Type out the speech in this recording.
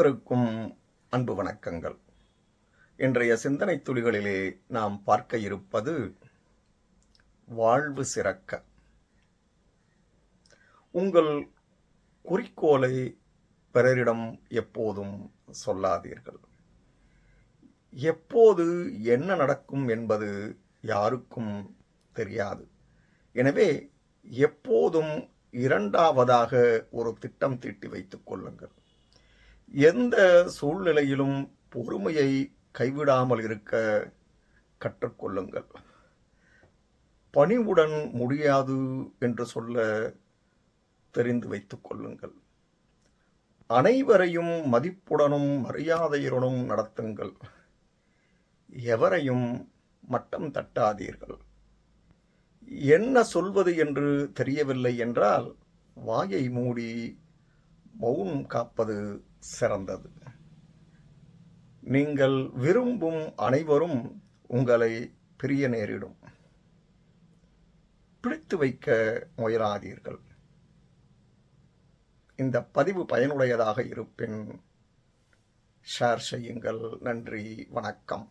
அனைவருக்கும் அன்பு வணக்கங்கள். இன்றைய சிந்தனை துளிகளிலே நாம் பார்க்க இருப்பது வாழ்வு சிறக்க. உங்கள் குறிக்கோளை பிறரிடம் எப்போதும் சொல்லாதீர்கள். எப்போது என்ன நடக்கும் என்பது யாருக்கும் தெரியாது. எனவே எப்போதும் இரண்டாவதாக ஒரு திட்டம் தீட்டி வைத்துக் கொள்ளுங்கள். எந்த சூழ்நிலையிலும் பொறுமையை கைவிடாமல் இருக்க கற்றுக்கொள்ளுங்கள். பணிவுடன் முடியாது என்று சொல்ல தெரிந்து வைத்துக் கொள்ளுங்கள். அனைவரையும் மதிப்புடனும் மரியாதையுடனும் நடத்துங்கள். எவரையும் மட்டம் தட்டாதீர்கள். என்ன சொல்வது என்று தெரியவில்லை என்றால் வாயை மூடி மௌனம் காப்பது சிறந்தது. நீங்கள் விரும்பும் அனைவரும் உங்களை பிரிய நேரிடும். பிடித்து வைக்க முயலாதீர்கள். இந்த பதிவு பயனுடையதாக இருப்பின் ஷேர் செய்யுங்கள். நன்றி, வணக்கம்.